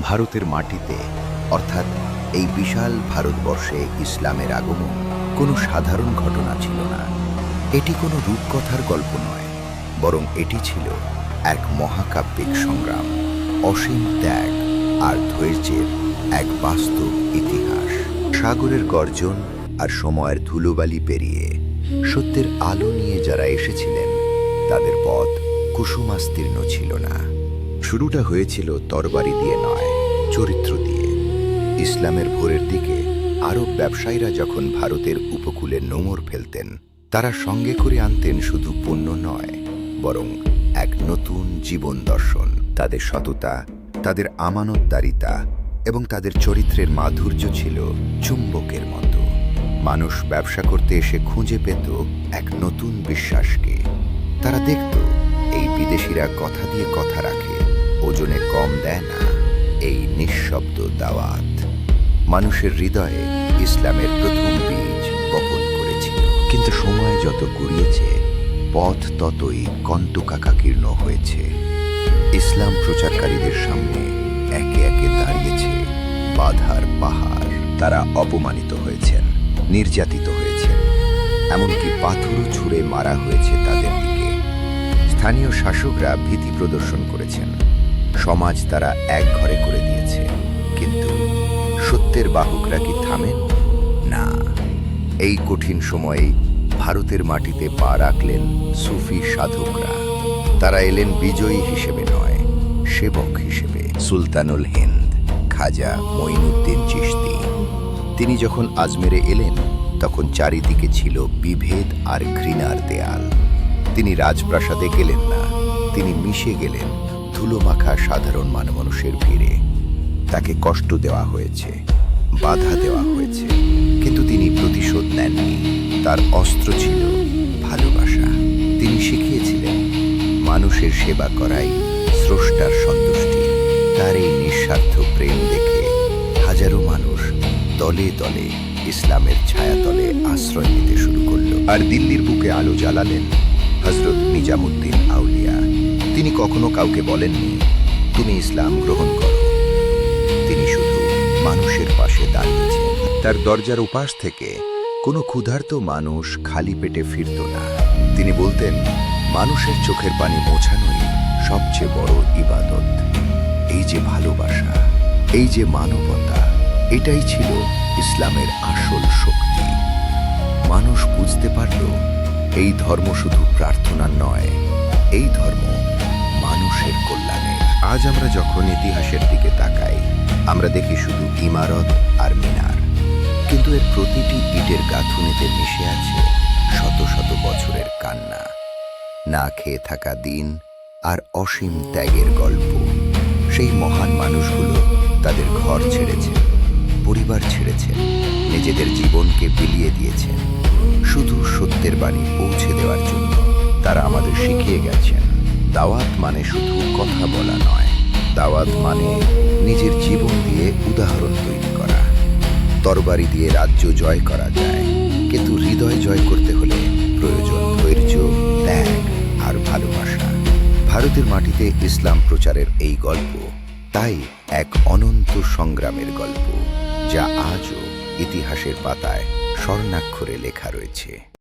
ভারতের মাটিতে অর্থাৎ এই বিশাল ভারতবর্ষে ইসলামের আগমন কোনো সাধারণ ঘটনা ছিল না। এটি কোনো রূপকথার গল্প নয়, বরং এটি ছিল এক মহাকাব্যিক সংগ্রাম, অসীম ত্যাগ আর ধৈর্যের এক বাস্তব ইতিহাস। সাগরের গর্জন আর সময়ের ধুলোবালি পেরিয়ে সত্যের আলো নিয়ে যারা এসেছিলেন, তাদের পথ কুসুমাস্তীর্ণ ছিল না। শুরুটা হয়েছিল তরবারি দিয়ে নয়, চরিত্র দিয়ে। ইসলামের ভোরের দিকে আরব ব্যবসায়ীরা যখন ভারতের উপকূলে নোঙর ফেলতেন, তারা সঙ্গে করে আনতেন শুধু পণ্য নয়, বরং এক নতুন জীবন দর্শন। তাদের সততা, তাদের আমানতদারিতা এবং তাদের চরিত্রের মাধুর্য ছিল চুম্বকের মতো। মানুষ ব্যবসা করতে এসে খুঁজে পেত এক নতুন বিশ্বাসকে। তারা দেখত এই বিদেশিরা কথা দিয়ে কথা রাখে, ওজনে কম দেয় না। এই নিঃশব্দ দাওয়াত মানুষের হৃদয়ে ইসলামের প্রথম বীজ বপন করেছিল। কিন্তু সময় যত গড়িয়েছে, পথ ততই কণ্টকাকীর্ণ হয়েছে। ইসলাম প্রচারকারীদের সামনে একে একে দাঁড়িয়েছে বাধার পাহাড়। তারা অপমানিত হয়েছেন, নির্যাতিত হয়েছেন, এমনকি পাথরও ছুঁড়ে মারা হয়েছে তাদের দিকে। স্থানীয় শাসকরা ভীতি প্রদর্শন করেছেন, সমাজ তারা এক ঘরে করে দিয়েছে। কিন্তু সত্যের বাহকরা কি থামেন? না। এই কঠিন সময়ে ভারতের মাটিতে পা রাখলেন সুফি সাধকরা। তারা এলেন বিজয়ী হিসেবে নয়, সেবক হিসেবে। সুলতানুল হিন্দ খাজা মঈনুদ্দিন চিশতি, তিনি যখন আজমেরে এলেন, তখন চারিদিকে ছিল বিভেদ আর ঘৃণার দেয়াল। তিনি রাজপ্রাসাদে গেলেন না, তিনি মিশে গেলেন ধুলোমাখা সাধারণ মানুষের ভিড়ে। তাকে কষ্ট দেওয়া হয়েছে, বাধা দেওয়া হয়েছে, কিন্তু তিনি প্রতিশোধ নেননি। তার অস্ত্র ছিল ভালোবাসা। তিনি শিখিয়েছিলেন মানুষের সেবা করাই স্রষ্টার সন্তুষ্টি। তার এই নিঃস্বার্থ প্রেম দেখে হাজারো মানুষ দলে দলে ইসলামের ছায়াতলে আশ্রয় নিতে শুরু করল। আর দিল্লির বুকে আলো জ্বালালেন হযরত নিজামুদ্দিন আউলিয়া। তিনি কখনো কাউকে বলেননি, তুমি ইসলাম গ্রহণ করো। তিনি শুধু মানুষের পাশে দাঁড়িয়েছেন। তার দরজার উপাস থেকে কোনো ক্ষুধার্ত মানুষ খালি পেটে ফিরত না। তিনি বলতেন, মানুষের চোখের পানি মোছানোই সবচেয়ে বড় ইবাদত। এই যে ভালোবাসা, এই যে মানবতা, এটাই ছিল ইসলামের আসল শক্তি। মানুষ বুঝতে পারল, এই ধর্ম শুধু প্রার্থনা নয়, এই ধর্ম মানুষের কল্যাণে। আজ আমরা যখন ইতিহাসের দিকে তাকাই, আমরা দেখি শুধু ইমারত আর মিনার, কিন্তু এর প্রতিটি ইটের গাঁথুনিতে মিশে আছে শত শত বছরের কান্না, না খেয়ে থাকা দিন আর অসীম ত্যাগের গল্প। সেই মহান মানুষগুলো তাদের ঘর ছেড়েছেন, পরিবার ছেড়েছেন, নিজেদের জীবনকে বিলিয়ে দিয়েছেন শুধু সত্যের বাণী পৌঁছে দেওয়ার জন্য। তারা আমাদের শিখিয়ে গেছেন, দাওয়াত মানে শুধু কথা বলা নয়, দাওয়াত মানে নিজের জীবন দিয়ে উদাহরণ তৈরি করা। তরবারি দিয়ে রাজ্য জয় করা যায়, কিন্তু হৃদয় জয় করতে হলে প্রয়োজন ধৈর্য, ত্যাগ আর ভালোবাসা। ভারতের মাটিতে ইসলাম প্রচারের এই গল্প তাই এক অনন্ত সংগ্রামের গল্প, যা আজও ইতিহাসের পাতায় স্বর্ণাক্ষরে লেখা রয়েছে।